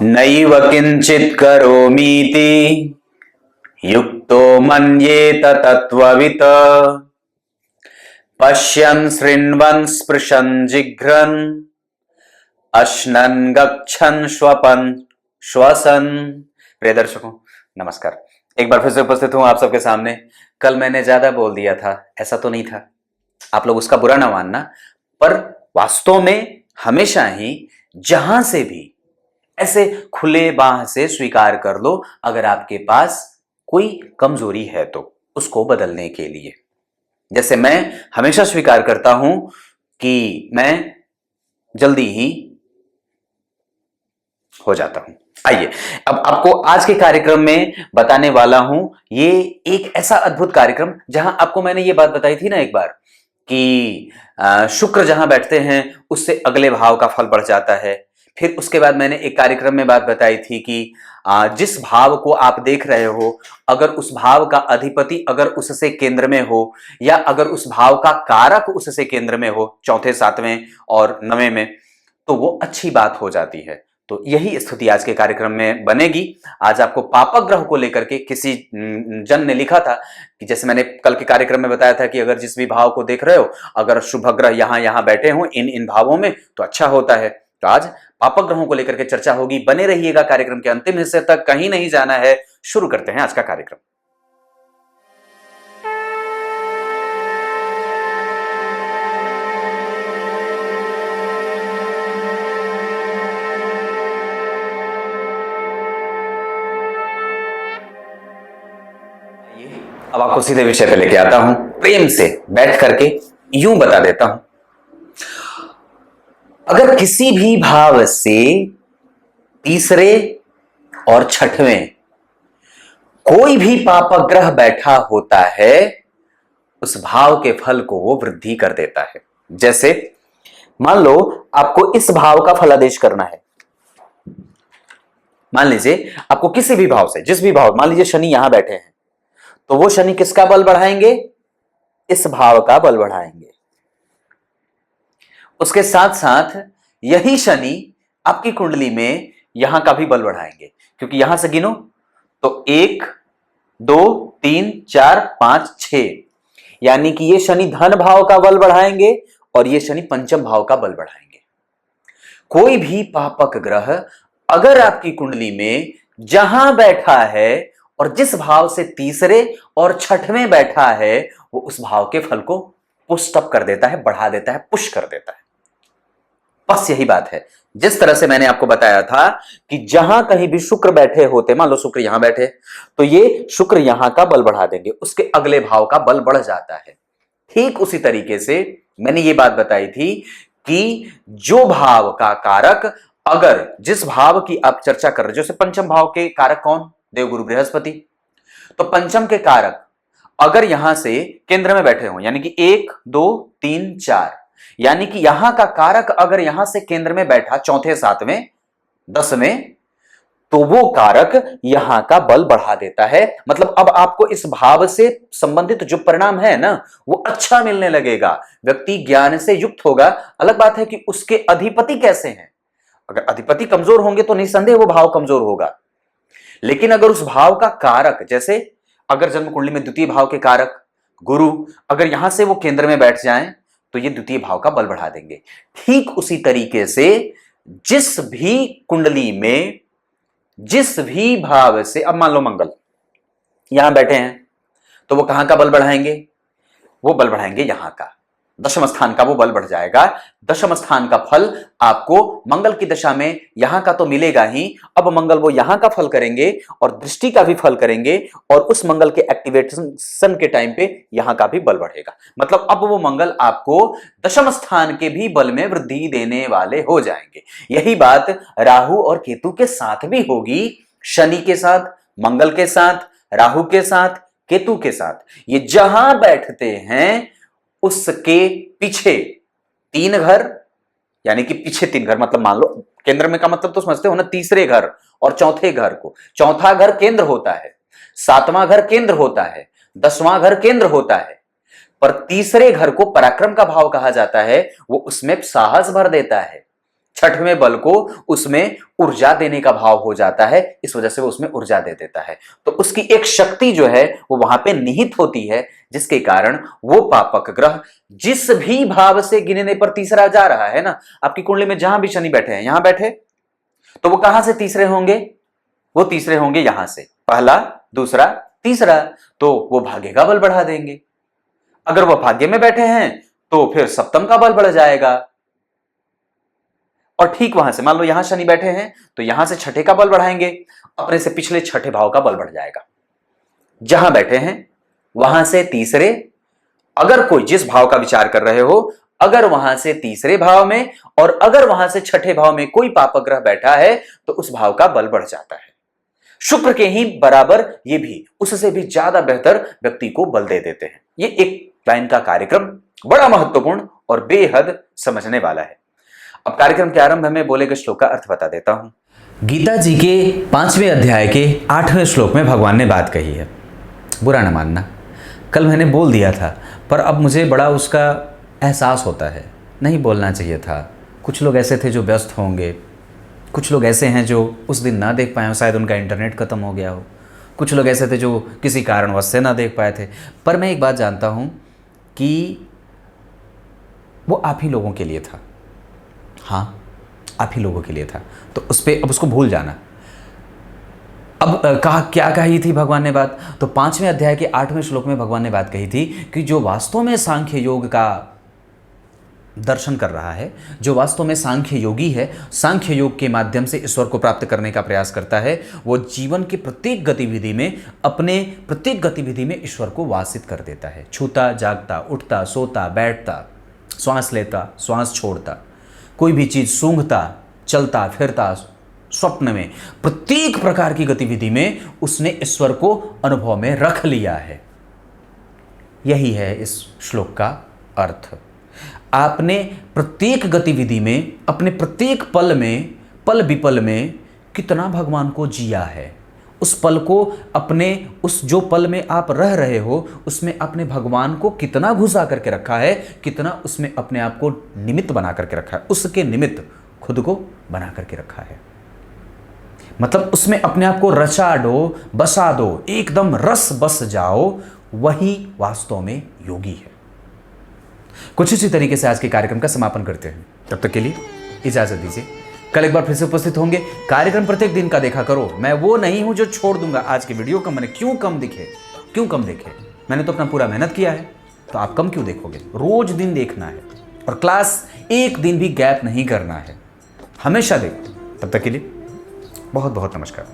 नैव किंचित करोमीति युक्तो मन्येत तत्त्ववित् पश्यन् शृण्वन् स्पृशन् जिघ्रन् अश्नन् गच्छन् श्वपन् श्वसन्। प्रिय दर्शकों नमस्कार, एक बार फिर से उपस्थित हूं आप सबके सामने। कल मैंने ज्यादा बोल दिया था, ऐसा तो नहीं था, आप लोग उसका बुरा ना मानना, पर वास्तव में हमेशा ही जहां से भी ऐसे खुले बाह से स्वीकार कर लो अगर आपके पास कोई कमजोरी है तो उसको बदलने के लिए। जैसे मैं हमेशा स्वीकार करता हूं कि मैं जल्दी ही हो जाता हूं। आइए अब आपको आज के कार्यक्रम में बताने वाला हूं, ये एक ऐसा अद्भुत कार्यक्रम जहां आपको मैंने ये बात बताई थी ना एक बार कि शुक्र जहां बैठते हैं उससे अगले भाव का फल बढ़ जाता है। फिर उसके बाद मैंने एक कार्यक्रम में बात बताई थी कि जिस भाव को आप देख रहे हो अगर उस भाव का अधिपति अगर उससे केंद्र में हो या अगर उस भाव का कारक उससे केंद्र में हो, चौथे सातवें और नवें में, तो वो अच्छी बात हो जाती है। तो यही स्थिति आज के कार्यक्रम में बनेगी। आज आपको पापक ग्रह को लेकर के किसी जन ने लिखा था कि जैसे मैंने कल के कार्यक्रम में बताया था कि अगर जिस भी भाव को देख रहे हो अगर शुभ ग्रह यहां यहां बैठे हो इन इन भावों में तो अच्छा होता है। तो आज पापक ग्रहों को लेकर के चर्चा होगी, बने रहिएगा कार्यक्रम के अंतिम हिस्से तक, कहीं नहीं जाना है। शुरू करते हैं आज का कार्यक्रम। अब आपको सीधे विषय पे लेके आता हूं, प्रेम से बैठ करके यूं बता देता हूं। अगर किसी भी भाव से तीसरे और छठवें कोई भी पापक ग्रह बैठा होता है उस भाव के फल को वो वृद्धि कर देता है। जैसे मान लो आपको इस भाव का फलादेश करना है, मान लीजिए आपको किसी भी भाव से, जिस भी भाव, मान लीजिए शनि यहां बैठे हैं तो वो शनि किसका बल बढ़ाएंगे? इस भाव का बल बढ़ाएंगे। उसके साथ साथ यही शनि आपकी कुंडली में यहां का भी बल बढ़ाएंगे, क्योंकि यहां से गिनो तो 1 2 3 4 5 6, यानी कि ये शनि धन भाव का बल बढ़ाएंगे और ये शनि पंचम भाव का बल बढ़ाएंगे। कोई भी पापक ग्रह अगर आपकी कुंडली में जहां बैठा है और जिस भाव से तीसरे और छठवें बैठा है वो उस भाव के फल को पुस्ट अप कर देता है, बढ़ा देता है, पुश कर देता है। बस यही बात है। जिस तरह से मैंने आपको बताया था कि जहां कहीं भी शुक्र बैठे होते, मान लो शुक्र यहां बैठे तो ये शुक्र यहां का बल बढ़ा देंगे, उसके अगले भाव का बल बढ़ जाता है। ठीक उसी तरीके से मैंने ये बात बताई थी कि जो भाव का कारक अगर जिस भाव की आप चर्चा कर रहे हो, जैसे पंचम भाव के कारक कौन? देवगुरु बृहस्पति। तो पंचम के कारक अगर यहां से केंद्र में बैठे हो, यानी कि 1 2 3 4, यानी कि यहां का कारक अगर यहां से केंद्र में बैठा चौथे सातवें 10वें, तो वो कारक यहां का बल बढ़ा देता है। मतलब अब आपको इस भाव से संबंधित जो परिणाम है ना वो अच्छा मिलने लगेगा, व्यक्ति ज्ञान से युक्त होगा। अलग बात है कि उसके अधिपति कैसे हैं। अगर अधिपति कमजोर होंगे तो निसंदेह वो भाव कमजोर होगा, लेकिन अगर उस भाव का कारक, जैसे अगर जन्म कुंडली में द्वितीय भाव के कारक गुरु अगर यहां से वो केंद्र में बैठ जाएं तो ये द्वितीय भाव का बल बढ़ा देंगे। ठीक उसी तरीके से जिस भी कुंडली में जिस भी भाव से, अब मान लो मंगल यहां बैठे हैं तो वो कहां का बल बढ़ाएंगे? वो बल बढ़ाएंगे यहां का, दशम स्थान का वो बल बढ़ जाएगा। दशम स्थान का फल आपको मंगल की दशा में यहां का तो मिलेगा ही, अब मंगल वो यहां का फल करेंगे और दृष्टि का भी फल करेंगे और उस मंगल के एक्टिवेशन के टाइम पे यहां का भी बल बढ़ेगा। मतलब अब वो मंगल आपको दशम स्थान के भी बल में वृद्धि देने वाले हो जाएंगे। यही बात राहु और केतु के साथ भी होगी, शनि के साथ, मंगल के साथ, राहु के साथ, केतु के साथ। ये जहां बैठते हैं उसके पीछे 3 घर, यानी कि पीछे 3 घर, मतलब मान लो केंद्र में का मतलब तो समझते हो ना, तीसरे घर और चौथे घर को, चौथा घर केंद्र होता है, सातवां घर केंद्र होता है, 10वां घर केंद्र होता है, पर तीसरे घर को पराक्रम का भाव कहा जाता है। वो उसमें साहस भर देता है, छठवें बल को उसमें ऊर्जा देने का भाव हो जाता है, इस वजह से वो उसमें ऊर्जा दे देता है। तो उसकी एक शक्ति जो है वो वहां पे निहित होती है, जिसके कारण वो पापक ग्रह जिस भी भाव से गिनने पर तीसरा जा रहा है ना, आपकी कुंडली में जहां भी शनि बैठे हैं, यहां बैठे तो वो कहां से तीसरे होंगे? वो तीसरे होंगे यहां से, पहला, दूसरा, तीसरा, तो वो भाग्य का बल बढ़ा देंगे। अगर वो भाग्य में बैठे हैं तो फिर सप्तम का बल बढ़ जाएगा। और ठीक वहां से मान लो यहां शनि बैठे हैं तो यहां से छठे का बल बढ़ाएंगे, अपने से पिछले छठे भाव का बल बढ़ जाएगा। जहां बैठे हैं वहां से तीसरे, अगर कोई जिस भाव का विचार कर रहे हो, अगर वहां से तीसरे भाव में और अगर वहां से छठे भाव में कोई पापक ग्रह बैठा है तो उस भाव का बल बढ़ जाता है। शुक्र के ही बराबर ये भी उससे भी ज्यादा बेहतर व्यक्ति को बल दे देते हैं। ये एक लाइन का कार्यक्रम बड़ा महत्वपूर्ण और बेहद समझने वाला है। अब कार्यक्रम के आरंभ में बोले गए श्लोक का अर्थ बता देता हूं। गीता जी के 5वें अध्याय के 8वें श्लोक में भगवान ने बात कही है, बुरा ना मानना, कल मैंने बोल दिया था पर अब मुझे बड़ा उसका एहसास होता है, नहीं बोलना चाहिए था। कुछ लोग ऐसे थे जो व्यस्त होंगे, कुछ लोग ऐसे हैं जो उस दिन ना देख पाए हो, शायद उनका इंटरनेट ख़त्म हो गया हो, कुछ लोग ऐसे थे जो किसी कारणवश से ना देख पाए थे। पर मैं एक बात जानता हूँ कि वो आप ही लोगों के लिए था, हाँ आप ही लोगों के लिए था, तो उस पर अब उसको भूल जाना। अब क्या कही थी भगवान ने बात? तो 5वें अध्याय के 8वें श्लोक में भगवान ने बात कही थी कि जो वास्तव में सांख्य योग का दर्शन कर रहा है, जो वास्तव में सांख्य योगी है, सांख्य योग के माध्यम से ईश्वर को प्राप्त करने का प्रयास करता है, वो जीवन की प्रत्येक गतिविधि में, अपने प्रत्येक गतिविधि में ईश्वर को वासित कर देता है। छूता, जागता, उठता, सोता, बैठता, श्वास लेता, श्वास छोड़ता, कोई भी चीज़ सूंघता, चलता फिरता, स्वप्न में, प्रत्येक प्रकार की गतिविधि में उसने ईश्वर को अनुभव में रख लिया है। यही है इस श्लोक का अर्थ। आपने प्रत्येक गतिविधि में, अपने प्रत्येक पल में, पल विपल में कितना भगवान को जिया है, उस पल को अपने, उस जो पल में आप रह रहे हो उसमें अपने भगवान को कितना घुसा करके रखा है, कितना उसमें अपने आप को निमित्त बना करके रखा है, उसके निमित्त खुद को बना करके रखा है। मतलब उसमें अपने आप को रचा दो, बसा दो, एकदम रस बस जाओ, वही वास्तव में योगी है। कुछ इसी तरीके से आज के कार्यक्रम का समापन करते हैं। तब तक के लिए इजाजत दीजिए, कल एक बार फिर से उपस्थित होंगे। कार्यक्रम प्रत्येक दिन का देखा करो, मैं वो नहीं हूं जो छोड़ दूंगा आज की वीडियो को। मैंने क्यों कम देखे, मैंने तो अपना पूरा मेहनत किया है, तो आप कम क्यों देखोगे? रोज दिन देखना है और क्लास एक दिन भी गैप नहीं करना है, हमेशा देखो। तब तक के लिए बहुत बहुत नमस्कार।